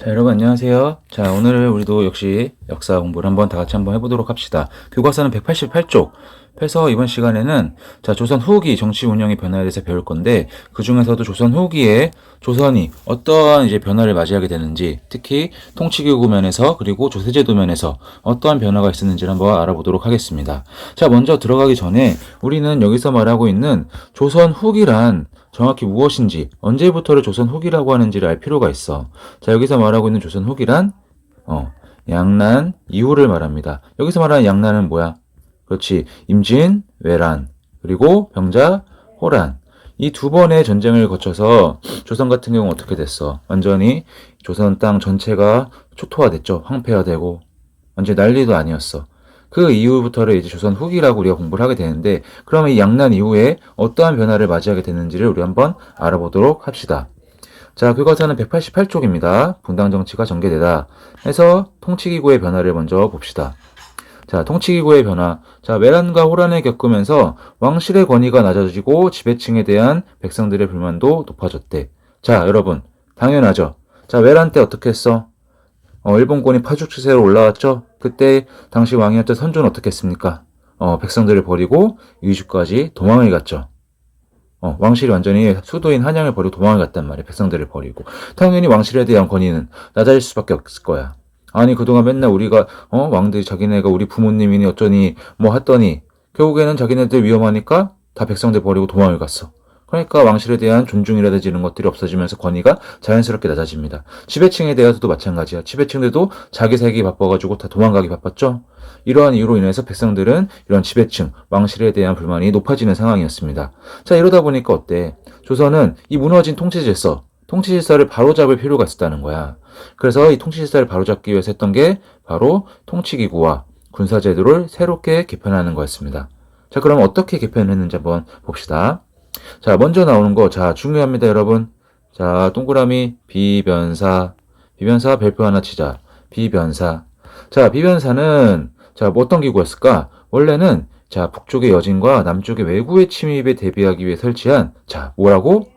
자, 여러분 안녕하세요. 자, 오늘 우리도 역시 역사 공부를 한번 다 같이 한번 해보도록 합시다. 교과서는 188쪽. 해서 이번 시간에는 자, 조선 후기 정치 운영의 변화에 대해서 배울 건데 그 중에서도 조선 후기에 조선이 어떠한 이제 변화를 맞이하게 되는지, 특히 통치기구 면에서 그리고 조세제도 면에서 어떠한 변화가 있었는지를 한번 알아보도록 하겠습니다. 자, 먼저 들어가기 전에 우리는 여기서 말하고 있는 조선 후기란 정확히 무엇인지, 언제부터를 조선 후기라고 하는지를 알 필요가 있어. 자, 여기서 말하고 있는 조선 후기란 양난 이후를 말합니다. 여기서 말하는 양난은 뭐야? 그렇지. 임진, 외란, 그리고 병자, 호란. 이 두 번의 전쟁을 거쳐서 조선 같은 경우는 어떻게 됐어? 완전히 조선 땅 전체가 초토화됐죠. 황폐화되고 완전히 난리도 아니었어. 그 이후부터를 이제 조선 후기라고 우리가 공부를 하게 되는데, 그러면 이 양난 이후에 어떠한 변화를 맞이하게 됐는지를 우리 한번 알아보도록 합시다. 자, 교과서는 188쪽입니다. 분당 정치가 전개되다 해서 통치기구의 변화를 먼저 봅시다. 자, 통치기구의 변화. 자, 외란과 호란을 겪으면서 왕실의 권위가 낮아지고 지배층에 대한 백성들의 불만도 높아졌대. 자, 여러분, 당연하죠. 자, 외란 때 어떻게 했어? 일본군이 파죽 추세로 올라왔죠. 그때 당시 왕이었던 선조는 어떻게 했습니까? 백성들을 버리고 위주까지 도망을 갔죠. 왕실이 완전히 수도인 한양을 버리고 도망을 갔단 말이에요. 백성들을 버리고. 당연히 왕실에 대한 권위는 낮아질 수밖에 없을 거야. 아니, 그동안 맨날 우리가, 왕들이 자기네가 우리 부모님이니 어쩌니, 뭐 했더니, 결국에는 자기네들 위험하니까 다 백성들 버리고 도망을 갔어. 그러니까 왕실에 대한 존중이라든지 이런 것들이 없어지면서 권위가 자연스럽게 낮아집니다. 지배층에 대해서도 마찬가지야. 지배층들도 자기 살기 바빠가지고 다 도망가기 바빴죠. 이러한 이유로 인해서 백성들은 이런 지배층, 왕실에 대한 불만이 높아지는 상황이었습니다. 자, 이러다 보니까 어때? 조선은 이 무너진 통치질서를 바로잡을 필요가 있었다는 거야. 그래서 이 통치질서를 바로잡기 위해서 했던 게 바로 통치기구와 군사제도를 새롭게 개편하는 거였습니다. 자, 그럼 어떻게 개편했는지 한번 봅시다. 자, 먼저 나오는 거, 자, 중요합니다, 여러분. 자, 동그라미, 비변사. 비변사 별표 하나 치자. 비변사. 자, 비변사는, 자, 뭐 어떤 기구였을까? 원래는, 자, 북쪽의 여진과 남쪽의 외구의 침입에 대비하기 위해 설치한, 자, 뭐라고?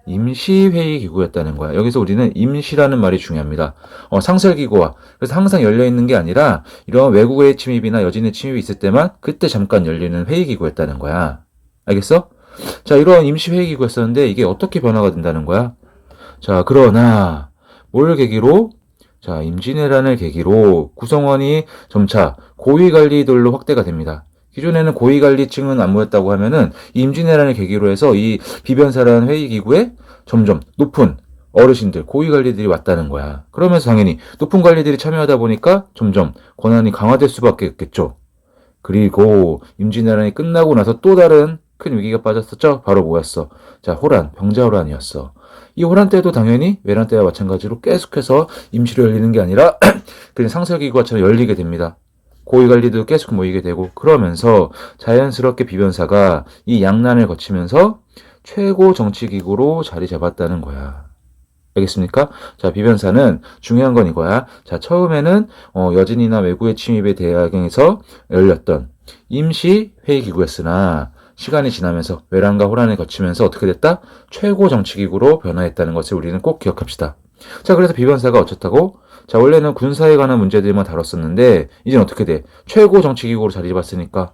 임시회의 기구였다는 거야. 여기서 우리는 임시라는 말이 중요합니다. 상설기구와, 그래서 항상 열려있는 게 아니라, 이런 외국의 침입이나 여진의 침입이 있을 때만, 그때 잠깐 열리는 회의기구였다는 거야. 알겠어? 자, 이러한 임시회의기구였었는데 이게 어떻게 변화가 된다는 거야? 자, 그러나 뭘 계기로? 자, 임진왜란을 계기로 구성원이 점차 고위관리들로 확대가 됩니다. 기존에는 고위관리층은 안 모였다고 하면은 이 임진왜란을 계기로 해서 이 비변사라는 회의기구에 점점 높은 어르신들, 고위관리들이 왔다는 거야. 그러면서 당연히 높은 관리들이 참여하다 보니까 점점 권한이 강화될 수밖에 없겠죠. 그리고 임진왜란이 끝나고 나서 또 다른 큰 위기가 빠졌었죠? 바로 뭐였어? 자, 호란, 병자호란이었어. 이 호란 때도 당연히 외란 때와 마찬가지로 계속해서 임시로 열리는 게 아니라 그냥 상설기구처럼 열리게 됩니다. 고위관리도 계속 모이게 되고, 그러면서 자연스럽게 비변사가 이 양난을 거치면서 최고 정치기구로 자리 잡았다는 거야. 알겠습니까? 자, 비변사는 중요한 건 이거야. 자, 처음에는 여진이나 외구의 침입에 대항해서 열렸던 임시 회의기구였으나 시간이 지나면서 외란과 호란을 거치면서 어떻게 됐다? 최고 정치기구로 변화했다는 것을 우리는 꼭 기억합시다. 자, 그래서 비변사가 어쩌다고? 자, 원래는 군사에 관한 문제들만 다뤘었는데 이제는 어떻게 돼? 최고 정치기구로 자리 잡았으니까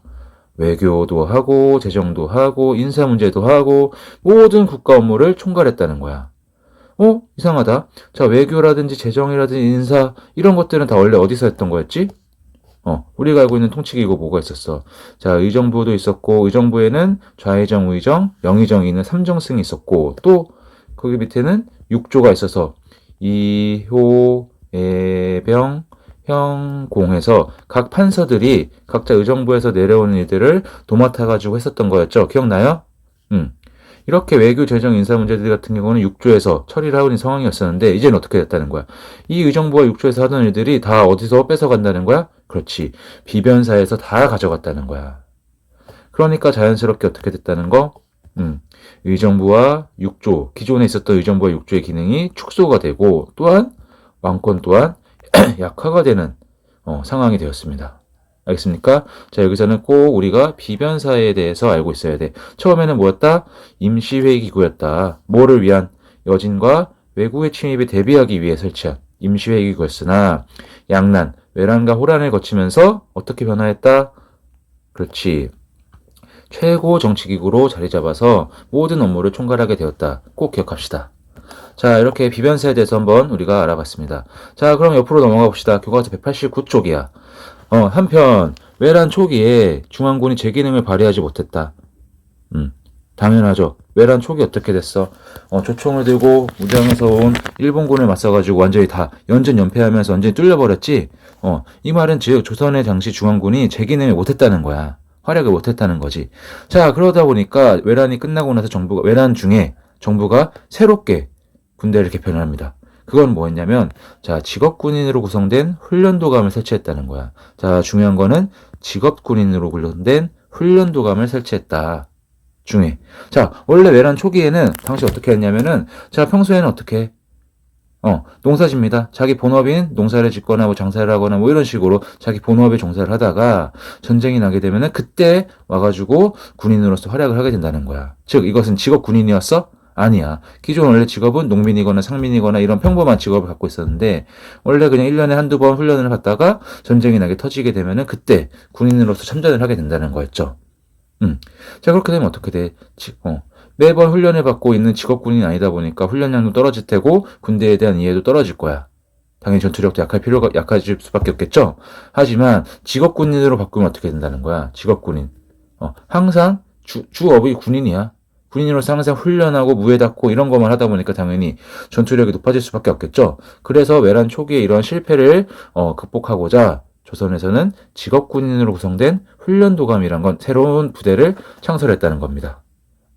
외교도 하고 재정도 하고 인사 문제도 하고 모든 국가 업무를 총괄했다는 거야. 이상하다. 자, 외교라든지 재정이라든지 인사 이런 것들은 다 원래 어디서 했던 거였지? 우리가 알고 있는 통치기구 뭐가 있었어? 자, 의정부도 있었고, 의정부에는 좌의정, 우의정, 영의정이 있는 삼정승이 있었고, 또, 거기 밑에는 육조가 있어서, 이호, 애병, 형, 공해서 각 판서들이 각자 의정부에서 내려오는 일들을 도맡아가지고 했었던 거였죠. 기억나요? 이렇게 외교, 재정, 인사 문제들 같은 경우는 육조에서 처리를 하고 있는 상황이었었는데, 이제는 어떻게 됐다는 거야? 이 의정부와 육조에서 하던 일들이 다 어디서 뺏어간다는 거야? 그렇지. 비변사에서 다 가져갔다는 거야. 그러니까 자연스럽게 어떻게 됐다는 거? 의정부와 육조, 기존에 있었던 의정부와 육조의 기능이 축소가 되고, 또한 왕권 또한 약화가 되는 상황이 되었습니다. 알겠습니까? 자, 여기서는 꼭 우리가 비변사에 대해서 알고 있어야 돼. 처음에는 뭐였다? 임시회의기구였다. 뭐를 위한? 여진과 외국의 침입에 대비하기 위해 설치한 임시회익이 걸으나 양난, 외란과 호란을 거치면서 어떻게 변화했다? 그렇지. 최고 정치기구로 자리 잡아서 모든 업무를 총괄하게 되었다. 꼭 기억합시다. 자, 이렇게 비변세에 대해서 한번 우리가 알아봤습니다. 자, 그럼 옆으로 넘어가 봅시다. 교과서 189쪽이야. 한편 외란 초기에 중앙군이 제 기능을 발휘하지 못했다. 당연하죠. 외란 초기 어떻게 됐어? 조총을 들고 무장해서 온 일본군을 맞서가지고 완전히 다 연전연패하면서 완전히 뚫려버렸지? 이 말은 즉 조선의 당시 중앙군이 제 기능을 못했다는 거야. 활약을 못했다는 거지. 자, 그러다 보니까 외란이 끝나고 나서 외란 중에 정부가 새롭게 군대를 개편을 합니다. 그건 뭐였냐면, 자, 직업군인으로 구성된 훈련도감을 설치했다는 거야. 자, 중요한 거는 직업군인으로 구성된 훈련도감을 설치했다. 중에. 자, 원래 외란 초기에는 당시 어떻게 했냐면은, 자, 평소에는 어떻게 농사집니다. 자기 본업인 농사를 짓거나 뭐 장사를 하거나 뭐 이런 식으로 자기 본업에 종사를 하다가 전쟁이 나게 되면은 그때 와가지고 군인으로서 활약을 하게 된다는 거야. 즉, 이것은 직업 군인이었어? 아니야. 기존 원래 직업은 농민이거나 상민이거나 이런 평범한 직업을 갖고 있었는데 원래 그냥 1년에 한두 번 훈련을 받다가 전쟁이 나게 터지게 되면은 그때 군인으로서 참전을 하게 된다는 거였죠. 자, 그렇게 되면 어떻게 돼? 매번 훈련을 받고 있는 직업군인이 아니다 보니까 훈련량도 떨어질 테고 군대에 대한 이해도 떨어질 거야. 당연히 전투력도 약해질 수밖에 없겠죠? 하지만 직업군인으로 바꾸면 어떻게 된다는 거야? 직업군인. 항상 주업이 군인이야. 군인으로서 항상 훈련하고 무에 닿고 이런 것만 하다 보니까 당연히 전투력이 높아질 수밖에 없겠죠? 그래서 외란 초기에 이런 실패를 극복하고자 조선에서는 직업군인으로 구성된 훈련도감이란 건 새로운 부대를 창설했다는 겁니다.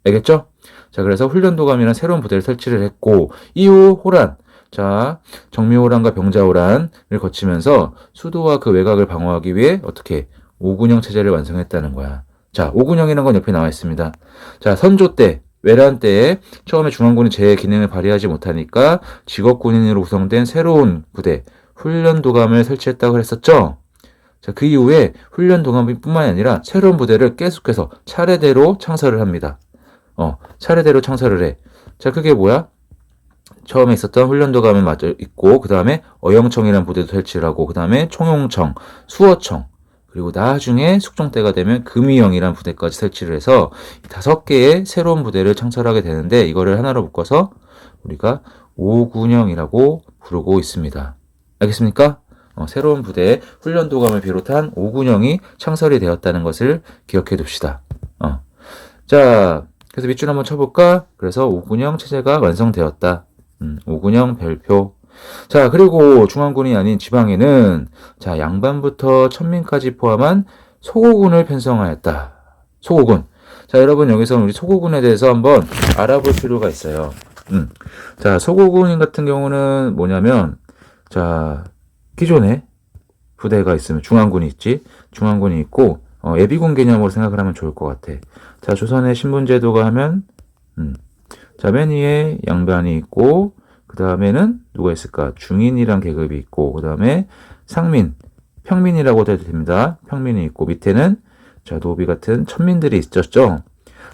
알겠죠? 자, 그래서 훈련도감이란 새로운 부대를 설치를 했고, 이후 호란, 자, 정미호란과 병자호란을 거치면서 수도와 그 외곽을 방어하기 위해 어떻게 오군영 체제를 완성했다는 거야. 자, 오군영이라는 건 옆에 나와 있습니다. 자, 선조 때, 외란 때에 처음에 중앙군이 제 기능을 발휘하지 못하니까 직업군인으로 구성된 새로운 부대, 훈련도감을 설치했다고 했었죠? 자, 그 이후에 훈련도감뿐만이 아니라 새로운 부대를 계속해서 차례대로 창설을 합니다. 차례대로 창설을 해. 자, 그게 뭐야? 처음에 있었던 훈련도감을 맞아 있고, 그 다음에 어영청이라는 부대도 설치를 하고, 그 다음에 총용청, 수어청, 그리고 나중에 숙종 때가 되면 금이영이라는 부대까지 설치를 해서 5개의 새로운 부대를 창설하게 되는데, 이거를 하나로 묶어서 우리가 오군영이라고 부르고 있습니다. 알겠습니까? 새로운 부대, 훈련도감을 비롯한 오군영이 창설이 되었다는 것을 기억해 둡시다. 자, 그래서 밑줄 한번 쳐볼까? 그래서 오군영 체제가 완성되었다. 오군영 별표. 자, 그리고 중앙군이 아닌 지방에는 자, 양반부터 천민까지 포함한 소고군을 편성하였다. 소고군. 자, 여러분 여기서 우리 소고군에 대해서 한번 알아볼 필요가 있어요. 자, 소고군 같은 경우는 뭐냐면, 자, 기존에 부대가 있으면 중앙군이 있지. 중앙군이 있고 예비군 개념으로 생각을 하면 좋을 것 같아. 자, 조선의 신분제도가 하면 자, 맨 위에 양반이 있고 그 다음에는 누가 있을까? 중인이란 계급이 있고 그 다음에 상민, 평민이라고 해도 됩니다. 평민이 있고 밑에는 자, 노비 같은 천민들이 있었죠.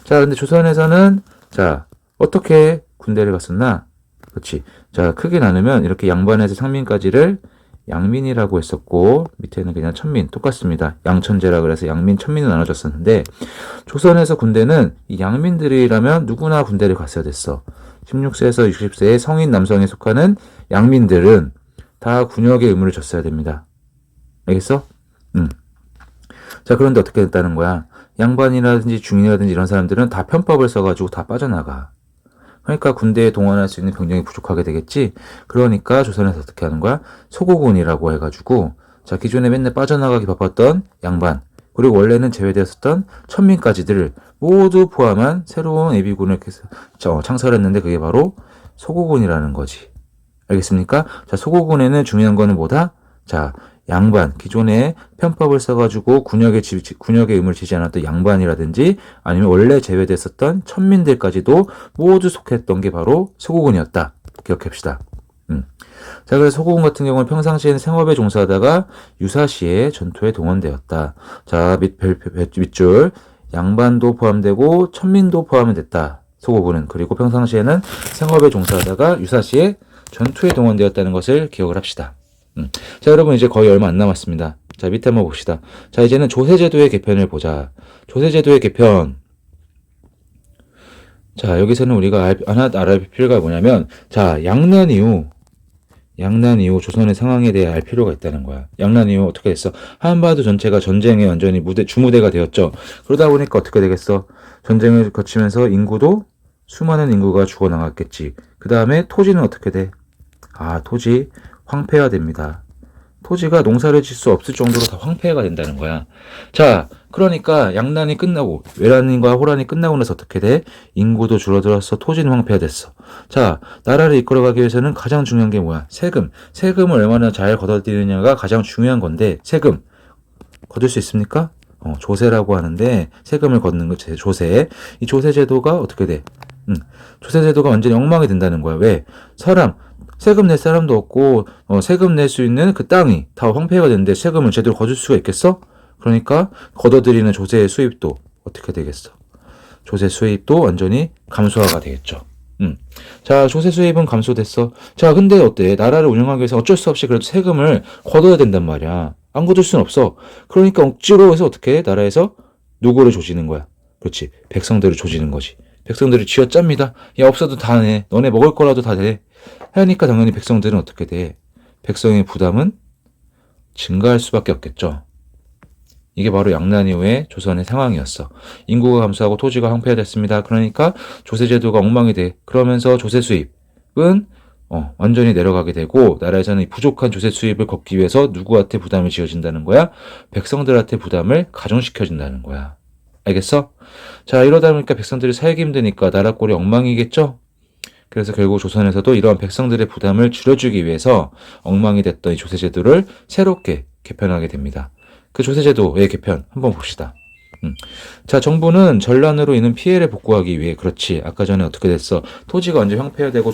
자, 근데 조선에서는 자, 어떻게 군대를 갔었나? 그렇지. 자, 크게 나누면 이렇게 양반에서 상민까지를 양민이라고 했었고 밑에는 그냥 천민 똑같습니다. 양천제라 그래서 양민 천민으로 나눠졌었는데 조선에서 군대는 이 양민들이라면 누구나 군대를 갔어야 됐어. 16세에서 60세의 성인 남성에 속하는 양민들은 다 군역의 의무를 졌어야 됩니다. 알겠어? 자, 그런데 어떻게 됐다는 거야? 양반이라든지 중인이라든지 이런 사람들은 다 편법을 써가지고 다 빠져나가. 그러니까 군대에 동원할 수 있는 병력이 부족하게 되겠지. 그러니까 조선에서 어떻게 하는 거야? 소고군이라고 해가지고 자, 기존에 맨날 빠져나가기 바빴던 양반 그리고 원래는 제외되었었던 천민까지들을 모두 포함한 새로운 예비군을 창설했는데 그게 바로 소고군이라는 거지. 알겠습니까? 자, 소고군에는 중요한 거는 뭐다? 자, 양반, 기존에 편법을 써가지고 군역의 의무를 지지 않았던 양반이라든지 아니면 원래 제외됐었던 천민들까지도 모두 속했던 게 바로 소고군이었다. 기억합시다. 자, 그래서 소고군 같은 경우는 평상시에는 생업에 종사하다가 유사시에 전투에 동원되었다. 자, 밑줄. 양반도 포함되고 천민도 포함이 됐다. 소고군은. 그리고 평상시에는 생업에 종사하다가 유사시에 전투에 동원되었다는 것을 기억을 합시다. 자, 여러분 이제 거의 얼마 안 남았습니다. 자, 밑에 한번 봅시다. 자, 이제는 조세제도의 개편을 보자. 조세제도의 개편. 자, 여기서는 우리가 하나 알아볼 필요가 뭐냐면, 자, 양난 이후 조선의 상황에 대해 알 필요가 있다는 거야. 양난 이후 어떻게 됐어? 한반도 전체가 전쟁의 완전히 주무대가 되었죠. 그러다 보니까 어떻게 되겠어? 전쟁을 거치면서 수많은 인구가 죽어나갔겠지. 그 다음에 토지는 어떻게 돼? 토지 황폐화됩니다. 토지가 농사를 질 수 없을 정도로 다 황폐가 된다는 거야. 자, 그러니까 양난이 끝나고 외란과 호란이 끝나고 나서 어떻게 돼? 인구도 줄어들었어. 토지는 황폐화됐어. 자, 나라를 이끌어가기 위해서는 가장 중요한 게 뭐야? 세금. 세금을 얼마나 잘 걷어들이느냐가 가장 중요한 건데 세금 거둘 수 있습니까? 조세라고 하는데 세금을 걷는 거 조세. 이 조세 제도가 어떻게 돼? 조세 제도가 완전히 엉망이 된다는 거야. 왜? 세금 낼 사람도 없고 세금 낼 수 있는 그 땅이 다 황폐가 됐는데 세금을 제대로 거둘 수가 있겠어? 그러니까 걷어들이는 조세의 수입도 어떻게 되겠어? 조세 수입도 완전히 감소화가 되겠죠. 자, 조세 수입은 감소됐어. 자, 근데 어때? 나라를 운영하기 위해서 어쩔 수 없이 그래도 세금을 걷어야 된단 말이야. 안 걷을 순 없어. 그러니까 억지로 해서 어떻게 해? 나라에서 누구를 조지는 거야? 그렇지. 백성들을 조지는 거지. 백성들을 쥐어짭니다. 야, 없어도 다 내. 너네 먹을 거라도 다 내. 하니까 당연히 백성들은 어떻게 돼? 백성의 부담은 증가할 수밖에 없겠죠. 이게 바로 양난 이후의 조선의 상황이었어. 인구가 감소하고 토지가 황폐화됐습니다. 그러니까 조세제도가 엉망이 돼. 그러면서 조세 수입은 완전히 내려가게 되고 나라에서는 이 부족한 조세 수입을 걷기 위해서 누구한테 부담이 지어진다는 거야? 백성들한테 부담을 가중시켜준다는 거야. 알겠어? 자, 이러다 보니까 백성들이 살기 힘드니까 나라 꼴이 엉망이겠죠? 그래서 결국 조선에서도 이러한 백성들의 부담을 줄여주기 위해서 엉망이 됐던 이 조세제도를 새롭게 개편하게 됩니다. 그 조세제도의 개편 한번 봅시다. 자, 정부는 전란으로 인한 피해를 복구하기 위해 그렇지. 아까 전에 어떻게 됐어? 토지가 완전 황폐화되고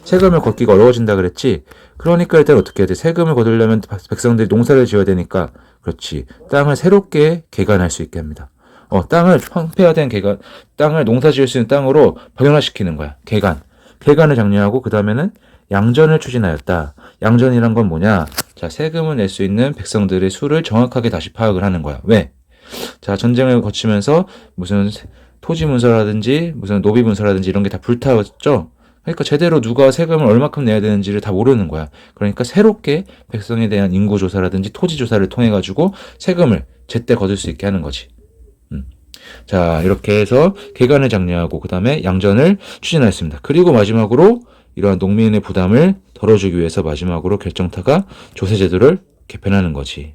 세금을 걷기가 어려워진다 그랬지. 그러니까 일단 어떻게 해야 돼? 세금을 거두려면 백성들이 농사를 지어야 되니까 그렇지. 땅을 새롭게 개간할 수 있게 합니다. 땅을 황폐화된 땅을 농사 지을 수 있는 땅으로 변화시키는 거야. 개간을 장려하고 그 다음에는 양전을 추진하였다. 양전이란 건 뭐냐? 자, 세금을 낼 수 있는 백성들의 수를 정확하게 다시 파악을 하는 거야. 왜? 자, 전쟁을 거치면서 무슨 토지 문서라든지 무슨 노비 문서라든지 이런 게 다 불타왔죠? 그러니까 제대로 누가 세금을 얼마큼 내야 되는지를 다 모르는 거야. 그러니까 새롭게 백성에 대한 인구조사라든지 토지조사를 통해가지고 세금을 제때 거둘 수 있게 하는 거지. 자, 이렇게 해서 개간을 장려하고 그 다음에 양전을 추진하였습니다. 그리고 마지막으로 이러한 농민의 부담을 덜어주기 위해서 마지막으로 결정타가 조세제도를 개편하는 거지.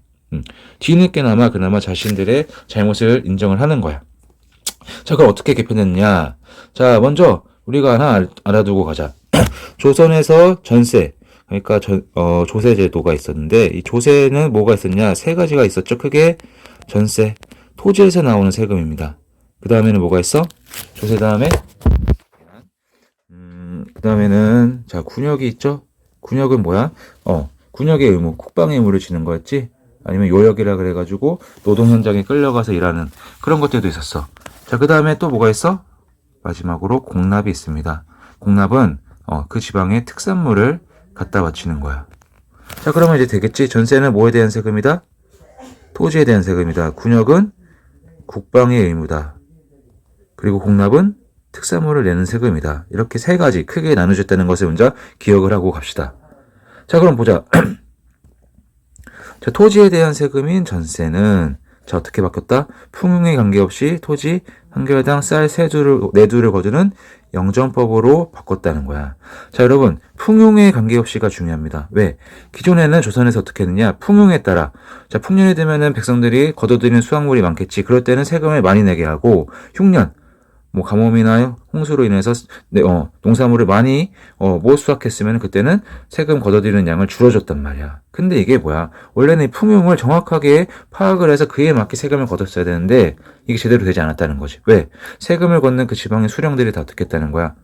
뒤늦게나마 그나마 자신들의 잘못을 인정을 하는 거야. 자, 그럼 어떻게 개편했냐? 자, 먼저 우리가 하나 알아두고 가자. 조선에서 전세, 그러니까 조세제도가 있었는데 이 조세는 뭐가 있었냐? 세 가지가 있었죠. 크게 전세, 토지에서 나오는 세금입니다. 그 다음에는 뭐가 있어? 조세 다음에 그 다음에는 자, 군역이 있죠? 군역은 뭐야? 군역의 의무, 국방의 의무를 지는 거였지? 아니면 요역이라 그래가지고 노동 현장에 끌려가서 일하는 그런 것들도 있었어. 자, 그 다음에 또 뭐가 있어? 마지막으로 공납이 있습니다. 공납은 그 지방의 특산물을 갖다 바치는 거야. 자, 그러면 이제 되겠지? 전세는 뭐에 대한 세금이다? 토지에 대한 세금이다. 군역은 국방의 의무다. 그리고 공납은 특산물을 내는 세금이다. 이렇게 세 가지 크게 나눠졌다는 것을 먼저 기억을 하고 갑시다. 자, 그럼 보자. 자, 토지에 대한 세금인 전세는 자, 어떻게 바뀌었다? 풍용에 관계없이 토지 한 개당 쌀 4두를 거두는 영정법으로 바꿨다는 거야. 자, 여러분, 풍용에 관계없이가 중요합니다. 왜? 기존에는 조선에서 어떻게 했느냐? 풍용에 따라. 자, 풍년이 되면은 백성들이 거둬들이는 수확물이 많겠지. 그럴 때는 세금을 많이 내게 하고, 흉년, 가뭄이나 홍수로 인해서 농산물을 많이 못 수확했으면 그때는 세금 걷어들이는 양을 줄여줬단 말이야. 근데 이게 뭐야? 원래는 풍용을 정확하게 파악을 해서 그에 맞게 세금을 걷었어야 되는데 이게 제대로 되지 않았다는 거지. 왜? 세금을 걷는 그 지방의 수령들이 다 어떻게 했다는 거야?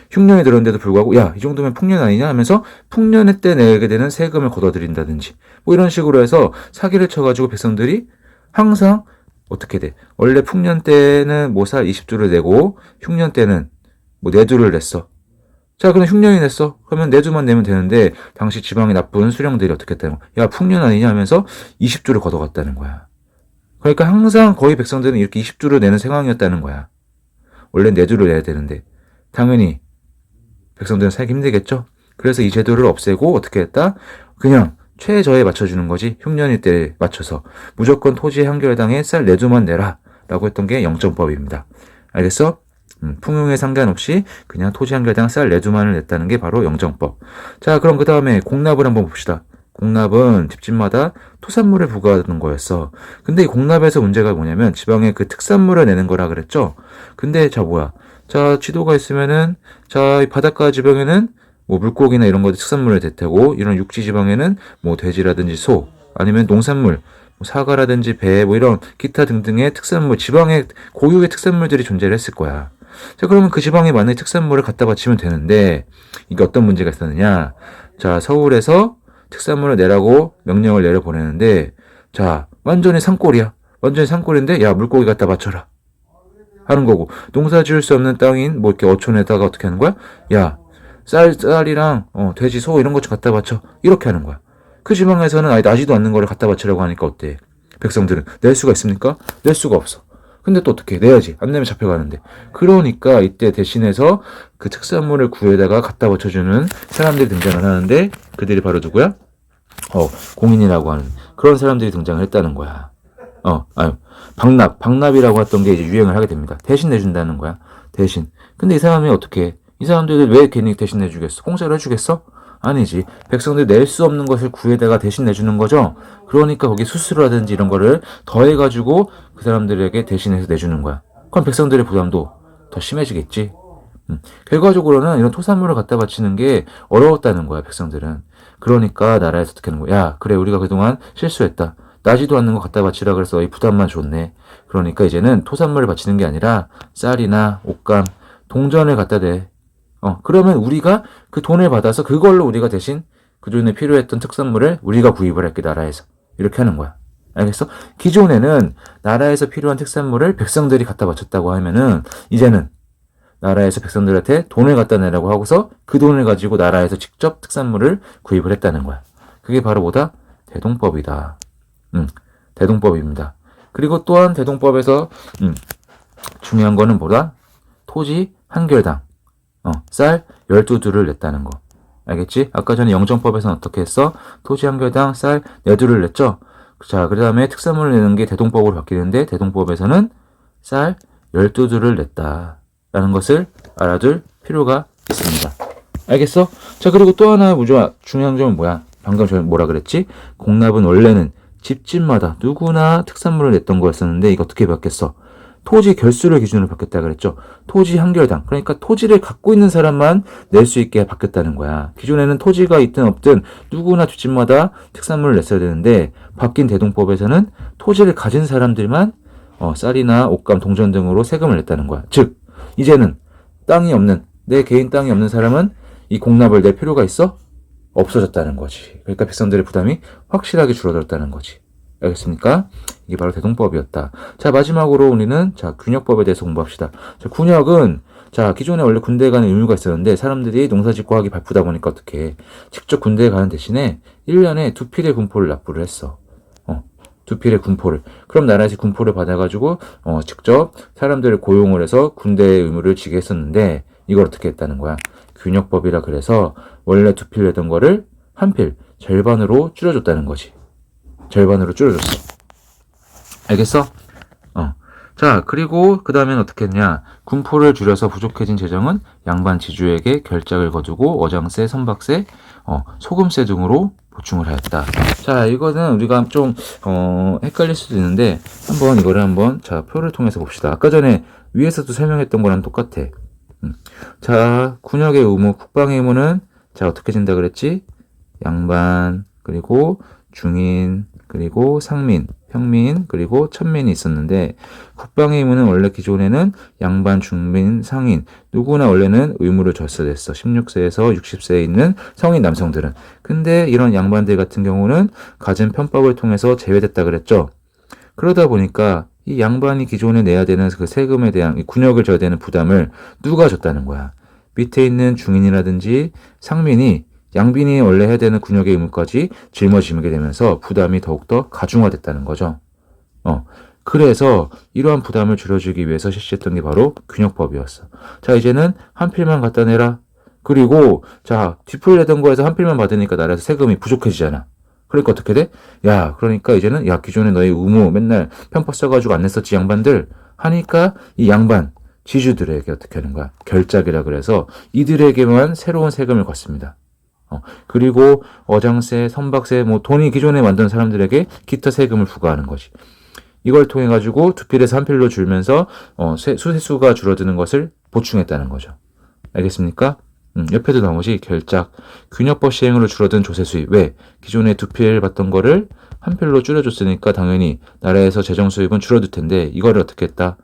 흉년이 들었는데도 불구하고 야, 이 정도면 풍년 아니냐 하면서 풍년의 때 내게 되는 세금을 걷어들인다든지 이런 식으로 해서 사기를 쳐가지고 백성들이 항상 어떻게 돼? 원래 풍년 때는 쌀 20두를 내고 흉년 때는 4두를 냈어. 자, 그럼 흉년이 냈어. 그러면 내주만 내면 되는데 당시 지방의 나쁜 수령들이 어떻게 했다는 거야. 야, 풍년 아니냐 하면서 20주를 걷어갔다는 거야. 그러니까 항상 거의 백성들은 이렇게 20주를 내는 상황이었다는 거야. 원래 4주를 내야 되는데 당연히 백성들은 살기 힘들겠죠. 그래서 이 제도를 없애고 어떻게 했다? 그냥 최저에 맞춰주는 거지. 흉년일 때에 맞춰서 무조건 토지의 한결당에 쌀 4주만 내라 라고 했던 게 영정법입니다. 알겠어? 풍요에 상관없이 그냥 토지 한결당 쌀 4주만을 냈다는 게 바로 영정법. 자, 그럼 그 다음에 공납을 한번 봅시다. 공납은 집집마다 토산물을 부과하는 거였어. 근데 이 공납에서 문제가 뭐냐면 지방에 그 특산물을 내는 거라 그랬죠. 근데 자, 뭐야. 자, 지도가 있으면은 자, 이 바닷가 지방에는 뭐 물고기나 이런 것들 특산물을 대테고 이런 육지 지방에는 뭐 돼지라든지 소 아니면 농산물 뭐 사과라든지 배 뭐 이런 기타 등등의 특산물 지방의 고유의 특산물들이 존재를 했을 거야. 자, 그러면 그 지방에 만약에 특산물을 갖다 바치면 되는데 이게 어떤 문제가 있었느냐. 자, 서울에서 특산물을 내라고 명령을 내려보내는데 자, 완전히 산골이야. 완전히 산골인데 야, 물고기 갖다 바쳐라 하는 거고 농사 지을 수 없는 땅인 뭐 이렇게 어촌에다가 어떻게 하는 거야? 야, 쌀이랑 돼지, 소 이런 것 좀 갖다 바쳐 이렇게 하는 거야. 그 지방에서는 아예 나지도 않는 거를 갖다 바치라고 하니까 어때? 백성들은 낼 수가 있습니까? 낼 수가 없어. 근데 또 어떻게 내야지. 안 내면 잡혀가는데. 그러니까 이때 대신해서 그 특산물을 구에다가 갖다 바쳐주는 사람들이 등장을 하는데 그들이 바로 누구야? 공인이라고 하는 그런 사람들이 등장을 했다는 거야. 박납이라고 했던 게 이제 유행을 하게 됩니다. 대신 내준다는 거야. 대신. 근데 이 사람이 어떻게 해? 이 사람들이 왜 괜히 대신 내주겠어? 공짜로 해주겠어? 아니지. 백성들이 낼 수 없는 것을 구에다가 대신 내주는 거죠. 그러니까 거기 수수료라든지 이런 거를 더해가지고 그 사람들에게 대신해서 내주는 거야. 그럼 백성들의 부담도 더 심해지겠지. 결과적으로는 이런 토산물을 갖다 바치는 게 어려웠다는 거야, 백성들은. 그러니까 나라에서 어떻게 하는 거야. 야, 그래, 우리가 그동안 실수했다. 나지도 않는 거 갖다 바치라 그래서 이 부담만 줬네. 그러니까 이제는 토산물을 바치는 게 아니라 쌀이나 옷감, 동전을 갖다 대. 그러면 우리가 그 돈을 받아서 그걸로 우리가 대신 그 전에 필요했던 특산물을 우리가 구입을 할게, 나라에서. 이렇게 하는 거야. 알겠어? 기존에는 나라에서 필요한 특산물을 백성들이 갖다 바쳤다고 하면은 이제는 나라에서 백성들한테 돈을 갖다 내라고 하고서 그 돈을 가지고 나라에서 직접 특산물을 구입을 했다는 거야. 그게 바로 뭐다? 대동법이다. 대동법입니다. 그리고 또한 대동법에서 중요한 거는 뭐다? 토지 한결당 쌀 12두를 냈다는 거. 알겠지? 아까 전에 영정법에서는 어떻게 했어? 토지 한결당 쌀 4두를 냈죠? 자, 그 다음에 특산물을 내는 게 대동법으로 바뀌는데 대동법에서는 쌀 12두를 냈다. 라는 것을 알아둘 필요가 있습니다. 알겠어? 자, 그리고 또 하나 중요한 점은 뭐야? 방금 저 뭐라 그랬지? 공납은 원래는 집집마다 누구나 특산물을 냈던 거였었는데 이거 어떻게 바뀌었어? 토지 결수를 기준으로 바뀌었다 그랬죠. 토지 한결당. 그러니까 토지를 갖고 있는 사람만 낼 수 있게 바뀌었다는 거야. 기존에는 토지가 있든 없든 누구나 집집마다 특산물을 냈어야 되는데 바뀐 대동법에서는 토지를 가진 사람들만 쌀이나 옷감, 동전 등으로 세금을 냈다는 거야. 즉 이제는 땅이 없는 내 개인 땅이 없는 사람은 이 공납을 낼 필요가 있어? 없어졌다는 거지. 그러니까 백성들의 부담이 확실하게 줄어들었다는 거지. 알겠습니까? 이게 바로 대동법이었다. 자, 마지막으로 우리는 균역법에 대해서 공부합시다. 자, 균역은 기존에 원래 군대에 가는 의무가 있었는데 사람들이 농사 짓고 하기 바쁘다 보니까 어떻게 해? 직접 군대에 가는 대신에 1년에 2필의 군포를 납부를 했어. 2필의 군포를. 그럼 나라에서 군포를 받아가지고 직접 사람들을 고용을 해서 군대의 의무를 지게 했었는데 이걸 어떻게 했다는 거야? 균역법이라 그래서 원래 2필 내던 거를 1필, 절반으로 줄여줬다는 거지. 절반으로 줄여줬어. 알겠어? 자, 그리고 그 다음엔 어떻게 했냐. 군포를 줄여서 부족해진 재정은 양반 지주에게 결작을 거두고 어장세, 선박세, 소금세 등으로 보충을 하였다. 자, 이거는 우리가 좀 헷갈릴 수도 있는데 이거를 표를 통해서 봅시다. 아까 전에 위에서도 설명했던 거랑 똑같아. 자, 군역의 의무, 국방의 의무는 어떻게 진다 그랬지? 양반, 그리고 중인, 그리고 상민, 평민, 그리고 천민이 있었는데 국방의 의무는 원래 기존에는 양반, 중민, 상인 누구나 원래는 의무를 졌어야 됐어. 16세에서 60세에 있는 성인 남성들은. 근데 이런 양반들 같은 경우는 갖은 편법을 통해서 제외됐다 그랬죠. 그러다 보니까 이 양반이 기존에 내야 되는 그 세금에 대한 이 군역을 져야 되는 부담을 누가 졌다는 거야? 밑에 있는 중인이라든지 상민이 양빈이 원래 해야 되는 군역의 의무까지 짊어지게 되면서 부담이 더욱더 가중화됐다는 거죠. 그래서 이러한 부담을 줄여주기 위해서 실시했던 게 바로 균역법이었어. 자, 이제는 한 필만 갖다 내라. 그리고 자, 뒷풀 내던 거에서 한 필만 받으니까 나라에서 세금이 부족해지잖아. 그러니까 어떻게 돼? 야, 그러니까 이제는 야, 기존에 너희 의무 맨날 편파 써가지고 안 냈었지 양반들 하니까 이 양반 지주들에게 어떻게 하는 거야? 결작이라 그래서 이들에게만 새로운 세금을 걷습니다. 그리고 어장세, 선박세, 뭐 돈이 기존에 만든 사람들에게 기타 세금을 부과하는 거지. 이걸 통해 가지고 두 필에서 한 필로 줄면서 수세수가 줄어드는 것을 보충했다는 거죠. 알겠습니까? 옆에도 나머지 결작, 균역법 시행으로 줄어든 조세 수입. 왜? 기존에 두 필 받던 거를 한 필로 줄여줬으니까 당연히 나라에서 재정 수입은 줄어들 텐데 이거를 어떻게 했다?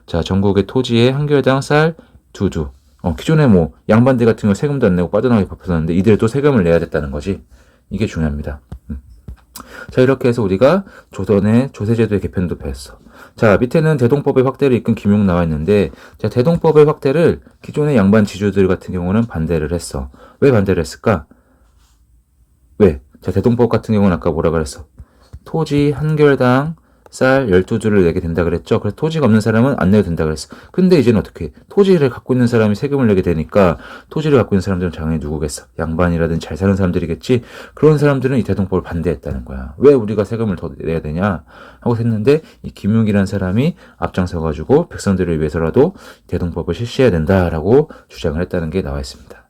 자, 전국의 토지에 한 개당 쌀, 두두. 기존에 뭐 양반들 같은 거 세금도 안 내고 빠져나가게 바빴었는데 이들도 세금을 내야 됐다는 거지. 이게 중요합니다. 자, 이렇게 해서 우리가 조선의 조세제도의 개편도 배웠어. 자, 밑에는 대동법의 확대를 이끈 김용 나와 있는데, 자, 대동법의 확대를 기존의 양반 지주들 같은 경우는 반대를 했어. 왜 반대를 했을까? 왜? 자, 대동법 같은 경우는 아까 뭐라 그랬어? 토지 한 결당 쌀 12주를 내게 된다 그랬죠. 그래서 토지가 없는 사람은 안 내도 된다 그랬어. 근데 이제는 어떻게 해? 토지를 갖고 있는 사람이 세금을 내게 되니까 토지를 갖고 있는 사람들은 당연히 누구겠어? 양반이라든지 잘 사는 사람들이겠지. 그런 사람들은 이 대동법을 반대했다는 거야. 왜 우리가 세금을 더 내야 되냐 하고 했는데 이 김용이라는 사람이 앞장서 가지고 백성들을 위해서라도 대동법을 실시해야 된다라고 주장을 했다는 게 나와 있습니다.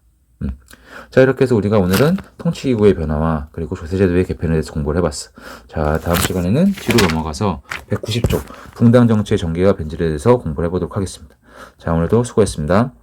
자, 이렇게 해서 우리가 오늘은 통치기구의 변화와 그리고 조세제도의 개편에 대해서 공부를 해봤어. 자, 다음 시간에는 뒤로 넘어가서 190쪽 붕당 정치의 전개와 변질에 대해서 공부를 해보도록 하겠습니다. 자, 오늘도 수고했습니다.